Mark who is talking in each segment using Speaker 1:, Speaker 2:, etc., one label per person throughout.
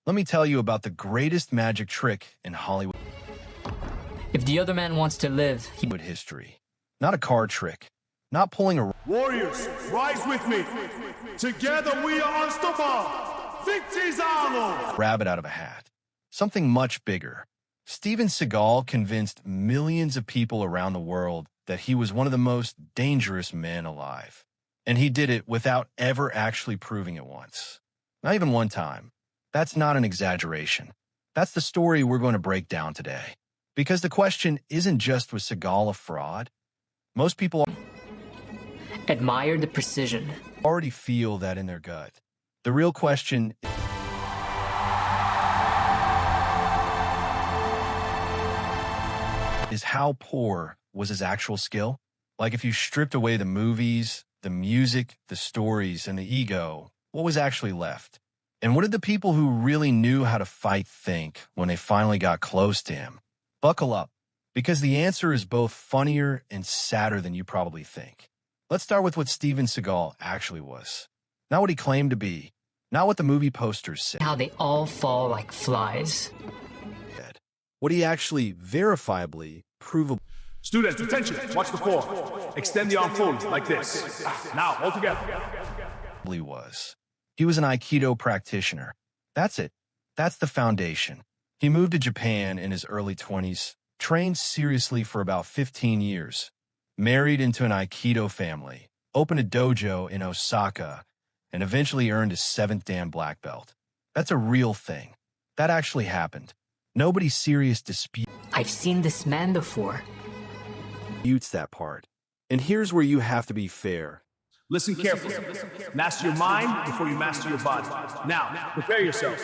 Speaker 1: Let me tell you about the greatest magic trick in Hollywood
Speaker 2: If the other man wants to live, he...
Speaker 1: history. Not a card trick. Not pulling a
Speaker 3: Warriors, rise with me. Together we are unstoppable. Seagal'S.
Speaker 1: rabbit out of a hat. Something much bigger. Steven Seagal convinced millions of people around the world that he was one of the most dangerous men alive. And he did it without ever actually proving it once. Not even one time. That's not an exaggeration. That's the story we're going to break down today. Because the question isn't just, was Seagal a fraud? Most people
Speaker 2: admire the precision.
Speaker 1: already feel that in their gut. The real question is, how poor was his actual skill? Like, if you stripped away the movies, the music, the stories, and the ego, what was actually left? And what did the people who really knew how to fight think when they finally got close to him? Buckle up, because the answer is both funnier and sadder than you probably think. Let's start with what Steven Seagal actually was. Not what he claimed to be, not what the movie posters said.
Speaker 2: How they all fall like flies.
Speaker 1: What he actually verifiably, provably
Speaker 3: Students, attention. Watch the floor. Extend the arm forward like this. Now, all together.
Speaker 1: was. He was an Aikido practitioner. That's it. That's the foundation. He moved to Japan in his early 20s, trained seriously for about 15 years, married into an Aikido family, opened a dojo in Osaka, and eventually earned his 7th Dan black belt. That's a real thing. That actually happened. Nobody serious disputes
Speaker 2: I've seen this man before.
Speaker 1: that part. And here's where you have to be fair.
Speaker 3: Listen carefully. Master your mind before you master your body. Now, prepare yourselves.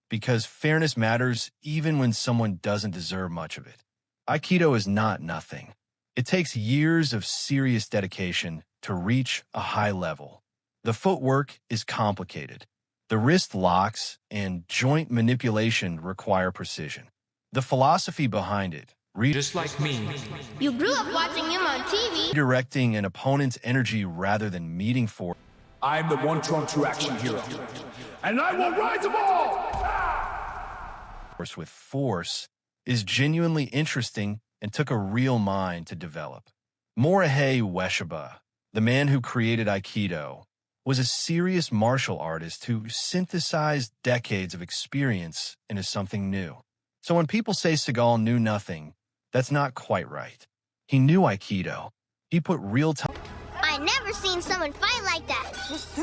Speaker 1: Because fairness matters even when someone doesn't deserve much of it. Aikido is not nothing. It takes years of serious dedication to reach a high level. The footwork is complicated. The wrist locks and joint manipulation require precision. The philosophy behind it,
Speaker 2: Just like me.
Speaker 4: You grew up watching him on TV.
Speaker 1: redirecting an opponent's energy rather than meeting force
Speaker 3: I am the one true action hero. And I will rise them all!
Speaker 1: with force, is genuinely interesting and took a real mind to develop. Morihei Ueshiba, the man who created Aikido, was a serious martial artist who synthesized decades of experience into something new. So when people say Seagal knew nothing, that's not quite right. He knew Aikido. He put real
Speaker 4: I never seen someone fight like that.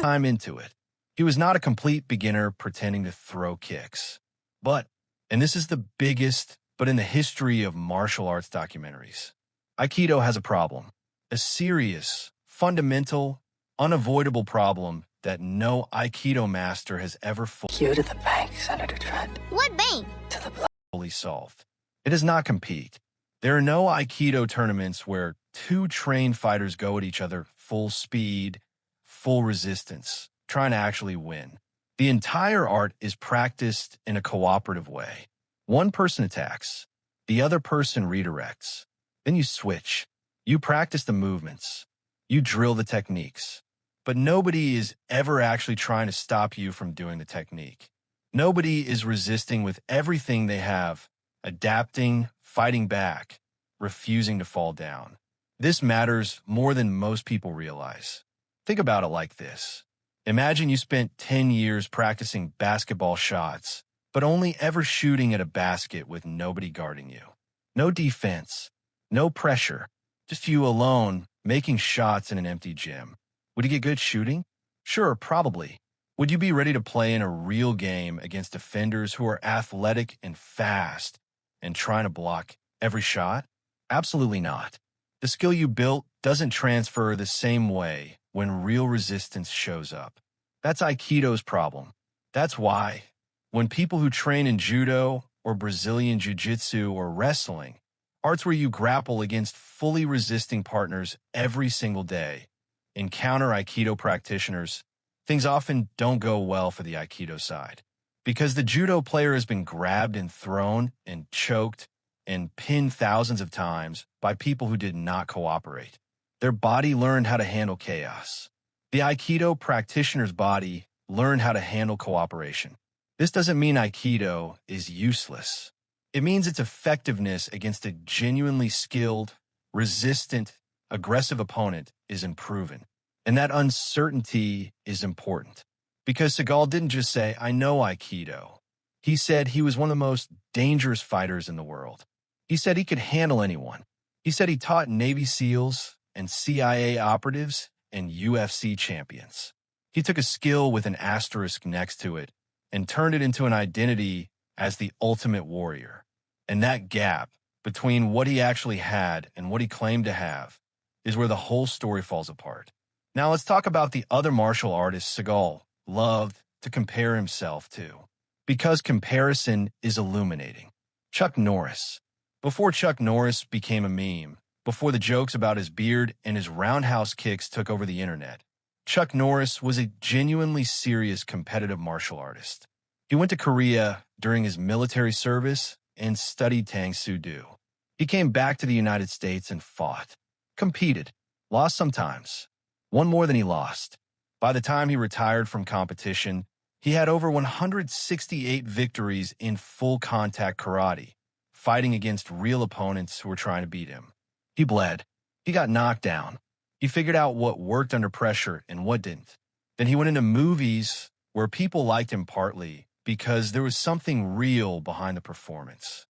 Speaker 1: time into it. He was not a complete beginner pretending to throw kicks. But, and this is the biggest, but in the history of martial arts documentaries, Aikido has a problem. A serious, fundamental, unavoidable problem that no Aikido master has ever
Speaker 2: You to the bank, Senator Trent.
Speaker 4: What bank?
Speaker 2: To the
Speaker 1: fully solved. It does not compete. There are no Aikido tournaments where two trained fighters go at each other full speed, full resistance, trying to actually win. The entire art is practiced in a cooperative way. One person attacks, the other person redirects. Then you switch. You practice the movements. You drill the techniques. But nobody is ever actually trying to stop you from doing the technique. Nobody is resisting with everything they have, adapting, fighting back, refusing to fall down. This matters more than most people realize. Think about it like this. Imagine you spent 10 years practicing basketball shots, but only ever shooting at a basket with nobody guarding you. No defense, no pressure, just you alone making shots in an empty gym. Would you get good shooting? Sure, probably. Would you be ready to play in a real game against defenders who are athletic and fast and trying to block every shot? Absolutely not. The skill you built doesn't transfer the same way when real resistance shows up. That's Aikido's problem. That's why, when people who train in judo or Brazilian jiu-jitsu or wrestling, arts where you grapple against fully resisting partners every single day, encounter Aikido practitioners, things often don't go well for the Aikido side. Because the judo player has been grabbed and thrown and choked and pinned thousands of times by people who did not cooperate. Their body learned how to handle chaos. The Aikido practitioner's body learned how to handle cooperation. This doesn't mean Aikido is useless. It means its effectiveness against a genuinely skilled, resistant, aggressive opponent is unproven. And that uncertainty is important. Because Seagal didn't just say, I know Aikido. He said he was one of the most dangerous fighters in the world. He said he could handle anyone. He said he taught Navy SEALs and CIA operatives and UFC champions. He took a skill with an asterisk next to it and turned it into an identity as the ultimate warrior. And that gap between what he actually had and what he claimed to have is where the whole story falls apart. Now let's talk about the other martial artists Seagal loved to compare himself to, because comparison is illuminating. Chuck Norris. Before Chuck Norris became a meme, before the jokes about his beard and his roundhouse kicks took over the internet, Chuck Norris was a genuinely serious competitive martial artist. He went to Korea during his military service and studied Tang Soo Do. He came back to the United States and fought, competed, lost sometimes, won more than he lost. By the time he retired from competition, he had over 168 victories in full contact karate, fighting against real opponents who were trying to beat him. He bled. He got knocked down. He figured out what worked under pressure and what didn't. Then he went into movies where people liked him partly because there was something real behind the performance.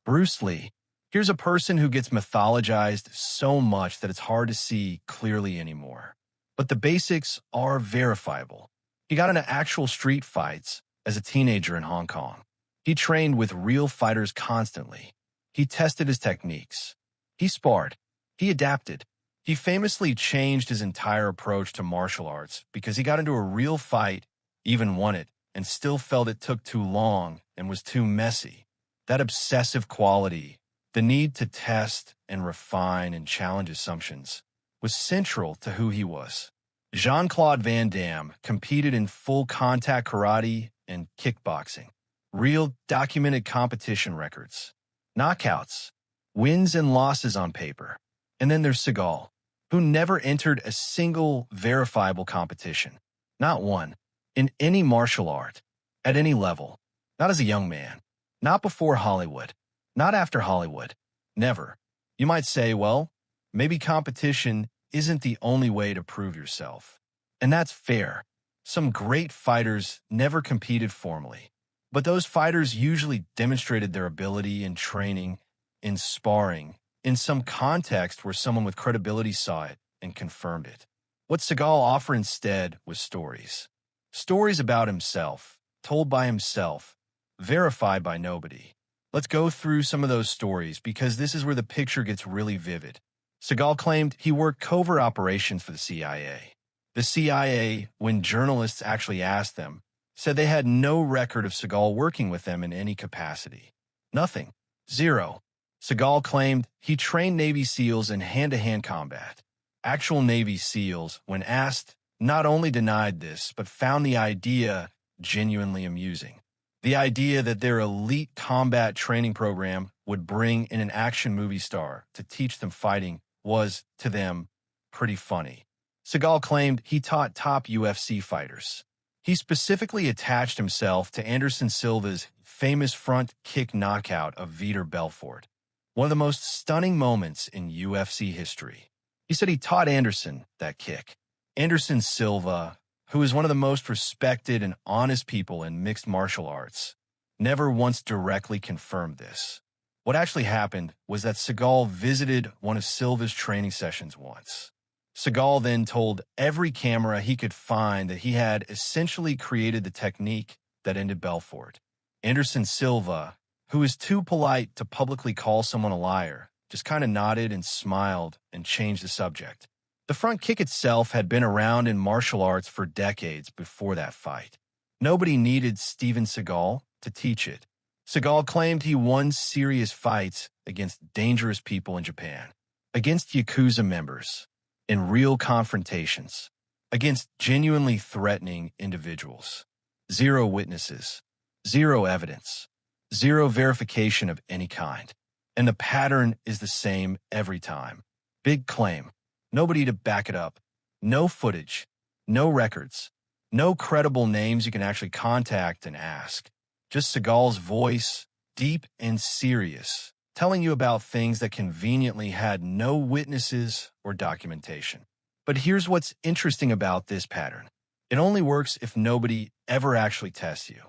Speaker 1: Bruce Lee. Here's a person who gets mythologized so much that it's hard to see clearly anymore. But the basics are verifiable. He got into actual street fights as a teenager in Hong Kong. He trained with real fighters constantly. He tested his techniques. He sparred. He adapted. He famously changed his entire approach to martial arts because he got into a real fight, even won it, and still felt it took too long and was too messy. That obsessive quality, the need to test and refine and challenge assumptions, was central to who he was. Jean-Claude Van Damme competed in full contact karate and kickboxing. Real documented competition records. Knockouts. Wins and losses on paper. And then there's Seagal, who never entered a single verifiable competition. Not one. In any martial art. At any level. Not as a young man. Not before Hollywood. Not after Hollywood. Never. You might say, well, maybe competition isn't the only way to prove yourself. And that's fair. Some great fighters never competed formally. But those fighters usually demonstrated their ability in training, in sparring, in some context where someone with credibility saw it and confirmed it. What Seagal offered instead was stories. Stories about himself, told by himself, verified by nobody. Let's go through some of those stories because this is where the picture gets really vivid. Seagal claimed he worked covert operations for the CIA. The CIA, when journalists actually asked them, said they had no record of Seagal working with them in any capacity. Nothing. Zero. Seagal claimed he trained Navy SEALs in hand-to-hand combat. Actual Navy SEALs, when asked, not only denied this, but found the idea genuinely amusing. The idea that their elite combat training program would bring in an action movie star to teach them fighting was, to them, pretty funny. Seagal claimed he taught top UFC fighters. He specifically attached himself to Anderson Silva's famous front kick knockout of Vitor Belfort, one of the most stunning moments in UFC history. He said he taught Anderson that kick. Anderson Silva, who is one of the most respected and honest people in mixed martial arts, never once directly confirmed this. What actually happened was that Seagal visited one of Silva's training sessions once. Seagal then told every camera he could find that he had essentially created the technique that ended Belfort. Anderson Silva, who is too polite to publicly call someone a liar, just kind of nodded and smiled and changed the subject. The front kick itself had been around in martial arts for decades before that fight. Nobody needed Steven Seagal to teach it. Seagal claimed he won serious fights against dangerous people in Japan, against yakuza members, in real confrontations, against genuinely threatening individuals. Zero witnesses, zero evidence, zero verification of any kind. And the pattern is the same every time. Big claim. Nobody to back it up. No footage. No records. No credible names you can actually contact and ask. Just Seagal's voice, deep and serious, telling you about things that conveniently had no witnesses or documentation. But here's what's interesting about this pattern. It only works if nobody ever actually tests you.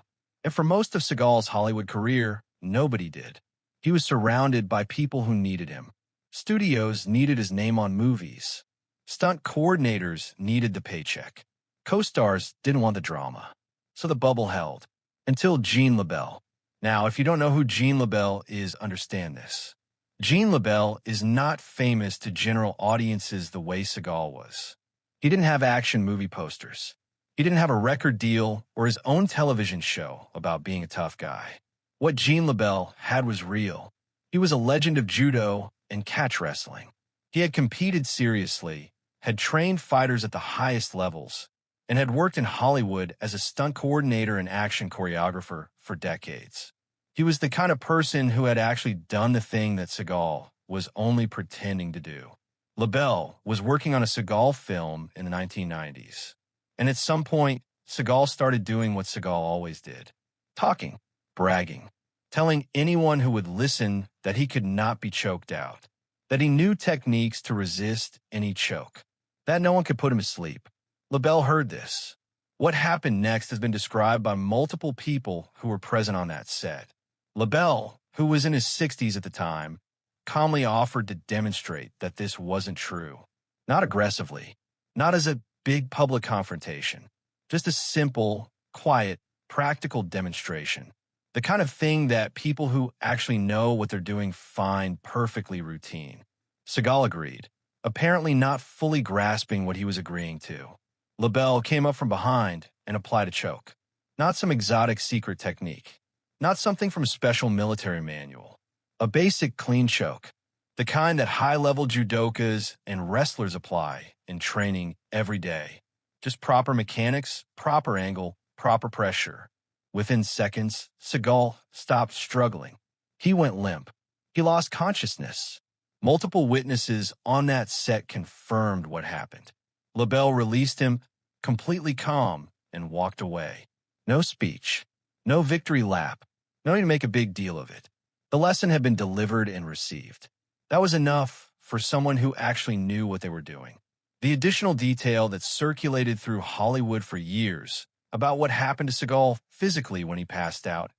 Speaker 1: And for most of Seagal's Hollywood career, nobody did. He was surrounded by people who needed him. Studios needed his name on movies. Stunt coordinators needed the paycheck. Co-stars didn't want the drama. So the bubble held. Until Gene LeBell. Now, if you don't know who Gene LeBell is, understand this. Gene LeBell is not famous to general audiences the way Seagal was. He didn't have action movie posters. He didn't have a record deal or his own television show about being a tough guy. What Gene LeBell had was real. He was a legend of judo and catch wrestling. He had competed seriously, had trained fighters at the highest levels, and had worked in Hollywood as a stunt coordinator and action choreographer for decades. He was the kind of person who had actually done the thing that Seagal was only pretending to do. LeBell was working on a Seagal film in the 1990s. And at some point, Seagal started doing what Seagal always did. Talking, bragging, telling anyone who would listen that he could not be choked out, that he knew techniques to resist any choke, that no one could put him to sleep. LeBell heard this. What happened next has been described by multiple people who were present on that set. LeBell, who was in his 60s at the time, calmly offered to demonstrate that this wasn't true. Not aggressively, not as a big public confrontation, just a simple, quiet, practical demonstration. The kind of thing that people who actually know what they're doing find perfectly routine. Seagal agreed, apparently not fully grasping what he was agreeing to. LeBell came up from behind and applied a choke. Not some exotic secret technique. Not something from a special military manual. A basic clean choke. The kind that high-level judokas and wrestlers apply in training every day. Just proper mechanics, proper angle, proper pressure. Within seconds, Seagal stopped struggling. He went limp. He lost consciousness. Multiple witnesses on that set confirmed what happened. LeBell released him, completely calm, and walked away. No speech. No victory lap. No need to make a big deal of it. The lesson had been delivered and received. That was enough for someone who actually knew what they were doing. The additional detail that circulated through Hollywood for years about what happened to Seagal physically when he passed out,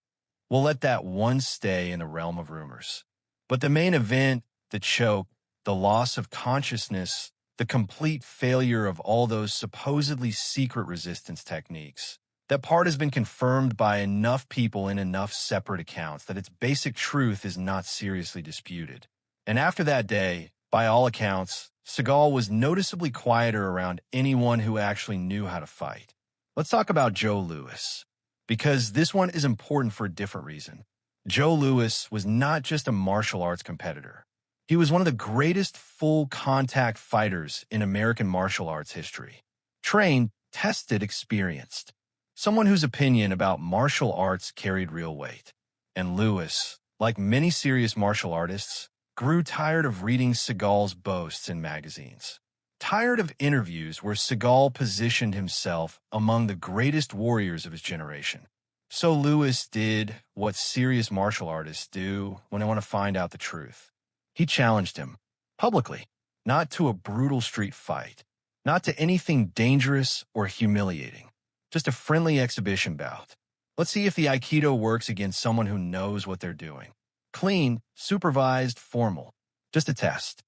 Speaker 1: we'll let that one stay in the realm of rumors. But the main event, the choke, the loss of consciousness, the complete failure of all those supposedly secret resistance techniques, that part has been confirmed by enough people in enough separate accounts that its basic truth is not seriously disputed. And after that day, by all accounts, Seagal was noticeably quieter around anyone who actually knew how to fight. Let's talk about Joe Louis, because this one is important for a different reason. Joe Louis was not just a martial arts competitor. He was one of the greatest full-contact fighters in American martial arts history. Trained, tested, experienced. Someone whose opinion about martial arts carried real weight. And Louis, like many serious martial artists, grew tired of reading Seagal's boasts in magazines. Tired of interviews where Seagal positioned himself among the greatest warriors of his generation. So Louis did what serious martial artists do when they want to find out the truth. He challenged him, publicly, not to a brutal street fight, not to anything dangerous or humiliating, just a friendly exhibition bout. Let's see if the Aikido works against someone who knows what they're doing. Clean, supervised, formal. Just a test.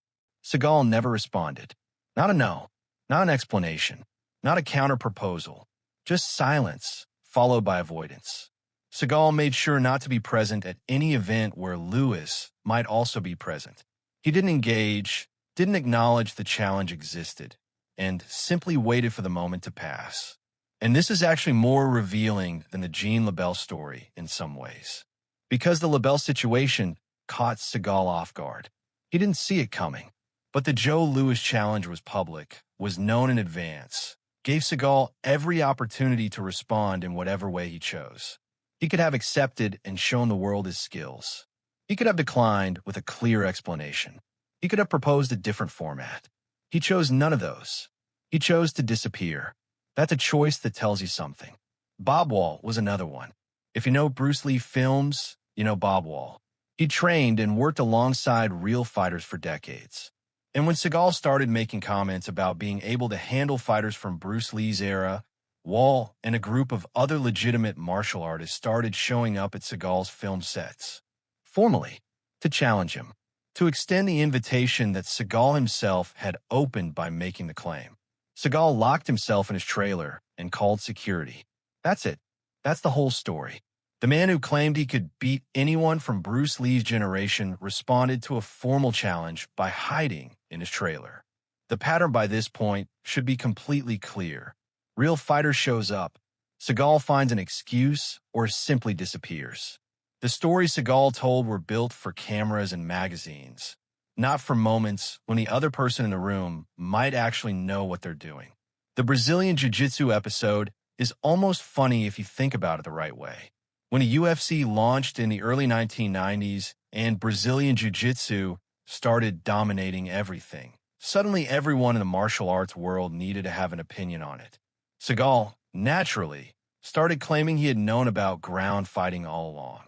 Speaker 1: Seagal never responded. Not a no, not an explanation, not a counter-proposal. Just silence, followed by avoidance. Seagal made sure not to be present at any event where Louis might also be present. He didn't engage, didn't acknowledge the challenge existed, and simply waited for the moment to pass. And this is actually more revealing than the Gene LeBell story in some ways. Because the LeBell situation caught Seagal off guard. He didn't see it coming. But the Joe Louis challenge was public, was known in advance, gave Seagal every opportunity to respond in whatever way he chose. He could have accepted and shown the world his skills. He could have declined with a clear explanation. He could have proposed a different format. He chose none of those. He chose to disappear. That's a choice that tells you something. Bob Wall was another one. If you know Bruce Lee films, you know Bob Wall. He trained and worked alongside real fighters for decades. And when Seagal started making comments about being able to handle fighters from Bruce Lee's era, Wall and a group of other legitimate martial artists started showing up at Seagal's film sets, formally, to challenge him, to extend the invitation that Seagal himself had opened by making the claim. Seagal locked himself in his trailer and called security. That's it. That's the whole story. The man who claimed he could beat anyone from Bruce Lee's generation responded to a formal challenge by hiding in his trailer. The pattern by this point should be completely clear. Real fighter shows up, Seagal finds an excuse or simply disappears. The stories Seagal told were built for cameras and magazines, not for moments when the other person in the room might actually know what they're doing. The Brazilian Jiu-Jitsu episode is almost funny if you think about it the right way. When the UFC launched in the early 1990s and Brazilian Jiu-Jitsu started dominating everything, suddenly everyone in the martial arts world needed to have an opinion on it. Seagal, naturally, started claiming he had known about ground fighting all along,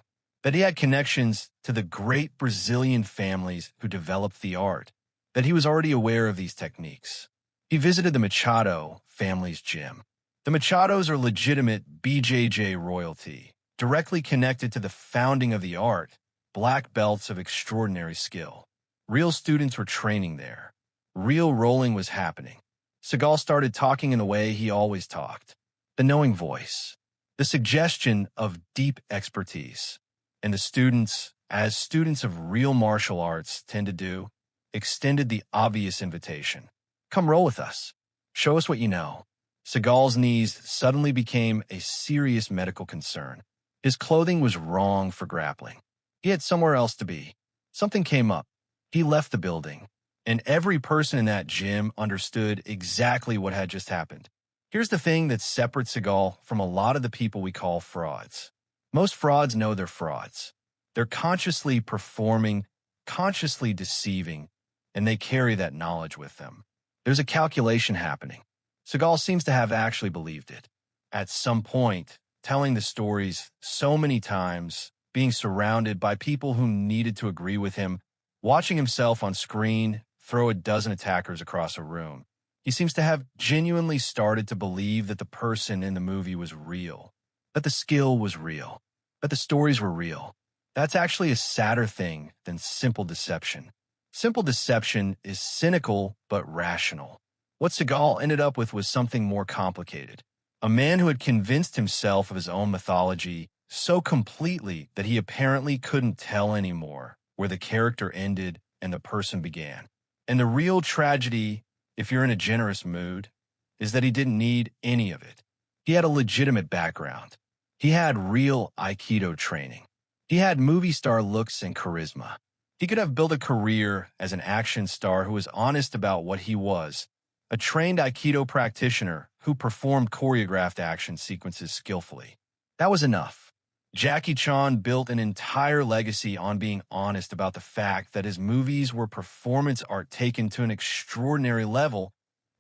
Speaker 1: that he had connections to the great Brazilian families who developed the art, that he was already aware of these techniques. He visited the Machado family's gym. The Machados are legitimate BJJ royalty, directly connected to the founding of the art, black belts of extraordinary skill. Real students were training there. Real rolling was happening. Seagal started talking in the way he always talked, the knowing voice, the suggestion of deep expertise. And the students, as students of real martial arts tend to do, extended the obvious invitation. Come roll with us. Show us what you know. Seagal's knees suddenly became a serious medical concern. His clothing was wrong for grappling. He had somewhere else to be. Something came up. He left the building, and every person in that gym understood exactly what had just happened. Here's the thing that separates Seagal from a lot of the people we call frauds. Most frauds know they're frauds. They're consciously performing, consciously deceiving, and they carry that knowledge with them. There's a calculation happening. Seagal seems to have actually believed it. At some point, telling the stories so many times, being surrounded by people who needed to agree with him, watching himself on screen throw a dozen attackers across a room. He seems to have genuinely started to believe that the person in the movie was real, that the skill was real, that the stories were real. That's actually a sadder thing than simple deception. Simple deception is cynical but rational. What Seagal ended up with was something more complicated. A man who had convinced himself of his own mythology so completely that he apparently couldn't tell anymore where the character ended and the person began. And the real tragedy, if you're in a generous mood, is that he didn't need any of it. He had a legitimate background. He had real Aikido training. He had movie star looks and charisma. He could have built a career as an action star who was honest about what he was, a trained Aikido practitioner who performed choreographed action sequences skillfully. That was enough. Jackie Chan built an entire legacy on being honest about the fact that his movies were performance art taken to an extraordinary level,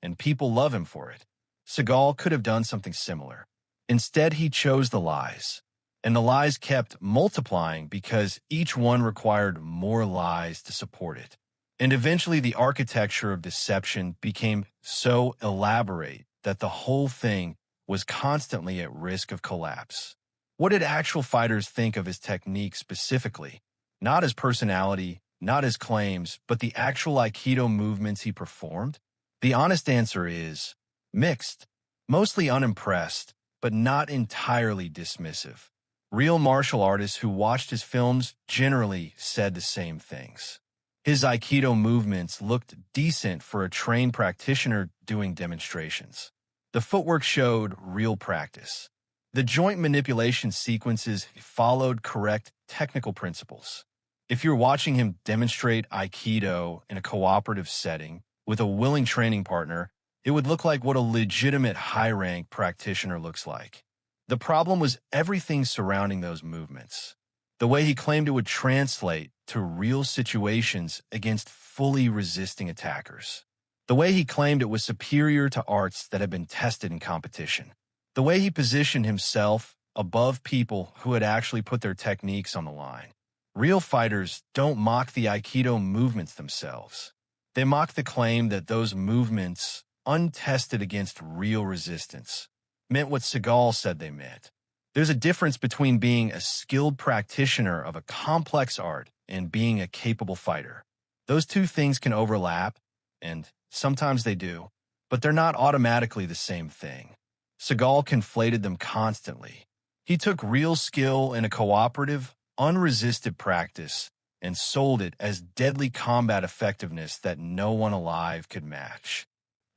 Speaker 1: and people love him for it. Seagal could have done something similar. Instead, he chose the lies. And the lies kept multiplying because each one required more lies to support it. And eventually the architecture of deception became so elaborate that the whole thing was constantly at risk of collapse. What did actual fighters think of his technique specifically? Not his personality, not his claims, but the actual Aikido movements he performed? The honest answer is mixed, mostly unimpressed, but not entirely dismissive. Real martial artists who watched his films generally said the same things. His Aikido movements looked decent for a trained practitioner doing demonstrations. The footwork showed real practice. The joint manipulation sequences followed correct technical principles. If you're watching him demonstrate Aikido in a cooperative setting with a willing training partner, it would look like what a legitimate high-rank practitioner looks like. The problem was everything surrounding those movements. The way he claimed it would translate to real situations against fully resisting attackers. The way he claimed it was superior to arts that had been tested in competition. The way he positioned himself above people who had actually put their techniques on the line. Real fighters don't mock the Aikido movements themselves. They mock the claim that those movements, untested against real resistance, meant what Seagal said they meant. There's a difference between being a skilled practitioner of a complex art and being a capable fighter. Those two things can overlap, and sometimes they do, but they're not automatically the same thing. Seagal conflated them constantly. He took real skill in a cooperative, unresisted practice and sold it as deadly combat effectiveness that no one alive could match.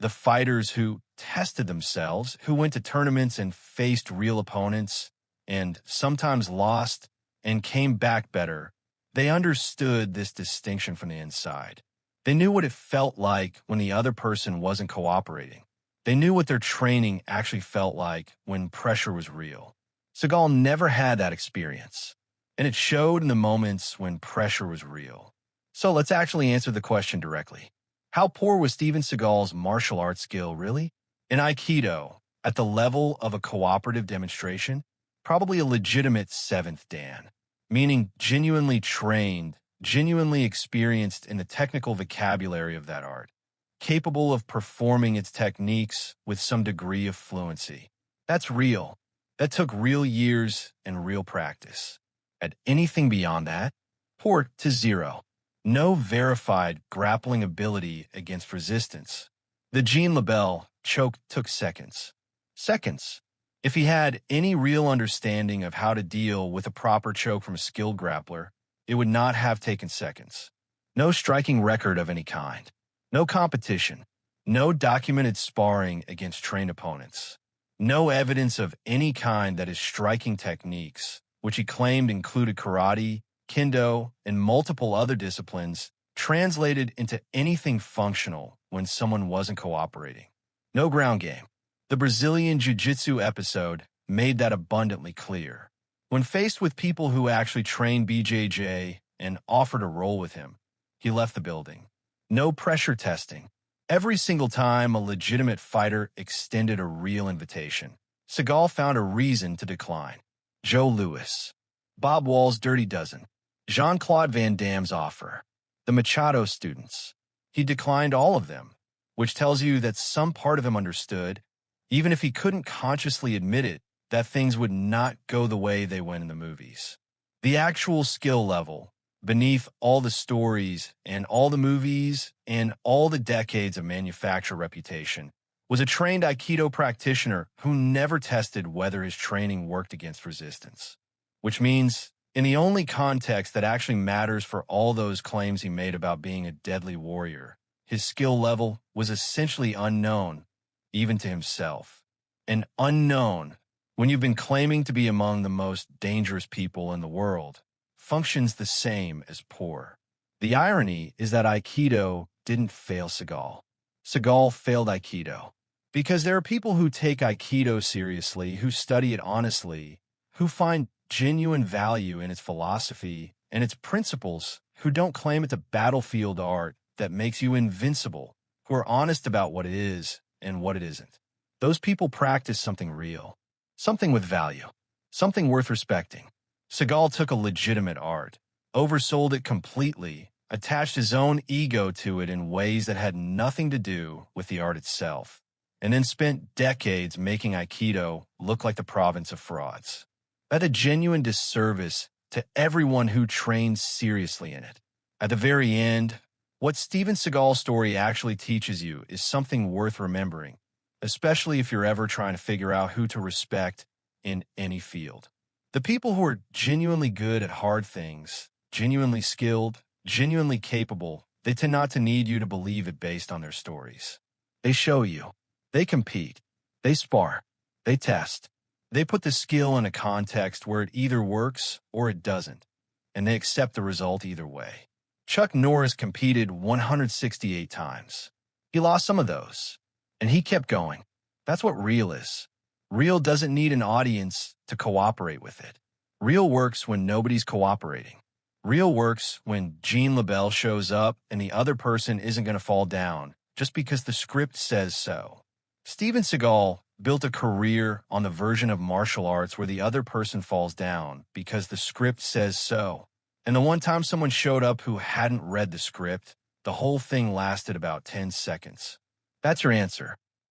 Speaker 1: The fighters who tested themselves, who went to tournaments and faced real opponents, and sometimes lost and came back better, they understood this distinction from the inside. They knew what it felt like when the other person wasn't cooperating. They knew what their training actually felt like when pressure was real. Seagal never had that experience, and it showed in the moments when pressure was real. So let's actually answer the question directly. How poor was Steven Seagal's martial arts skill, really? In Aikido, at the level of a cooperative demonstration, probably a legitimate 7th Dan, meaning genuinely trained, genuinely experienced in the technical vocabulary of that art, capable of performing its techniques with some degree of fluency. That's real. That took real years and real practice. At anything beyond that, poor to 0. No verified grappling ability against resistance. The Gene LeBell choke took seconds. Seconds. If he had any real understanding of how to deal with a proper choke from a skilled grappler, it would not have taken seconds. No striking record of any kind. No competition. No documented sparring against trained opponents. No evidence of any kind that his striking techniques, which he claimed included karate, kendo, and multiple other disciplines, translated into anything functional when someone wasn't cooperating. No ground game. The Brazilian Jiu-Jitsu episode made that abundantly clear. When faced with people who actually trained BJJ and offered a roll with him, he left the building. No pressure testing. Every single time a legitimate fighter extended a real invitation, Seagal found a reason to decline. Joe Louis, Bob Wall's Dirty Dozen, Jean-Claude Van Damme's offer, the Machado students. He declined all of them, which tells you that some part of him understood, even if he couldn't consciously admit it, that things would not go the way they went in the movies. The actual skill level, beneath all the stories and all the movies and all the decades of manufacturer reputation, was a trained Aikido practitioner who never tested whether his training worked against resistance. Which means, in the only context that actually matters for all those claims he made about being a deadly warrior, his skill level was essentially unknown, even to himself. An unknown, when you've been claiming to be among the most dangerous people in the world, functions the same as poor. The irony is that Aikido didn't fail Seagal. Seagal failed Aikido. Because there are people who take Aikido seriously, who study it honestly, who find genuine value in its philosophy and its principles, who don't claim it's a battlefield art that makes you invincible, who are honest about what it is and what it isn't. Those people practice something real, something with value, something worth respecting. Seagal took a legitimate art, oversold it completely, attached his own ego to it in ways that had nothing to do with the art itself, and then spent decades making Aikido look like the province of frauds. That's a genuine disservice to everyone who trains seriously in it. At the very end, what Steven Seagal's story actually teaches you is something worth remembering, especially if you're ever trying to figure out who to respect in any field. The people who are genuinely good at hard things, genuinely skilled, genuinely capable, they tend not to need you to believe it based on their stories. They show you. They compete. They spar. They test. They put the skill in a context where it either works or it doesn't, and they accept the result either way. Chuck Norris competed 168 times. He lost some of those, and he kept going. That's what real is. Real doesn't need an audience to cooperate with it. Real works when nobody's cooperating. Real works when Gene LeBell shows up and the other person isn't going to fall down just because the script says so. Steven Seagal built a career on the version of martial arts where the other person falls down because the script says so. And the one time someone showed up who hadn't read the script, the whole thing lasted about 10 seconds. That's your answer.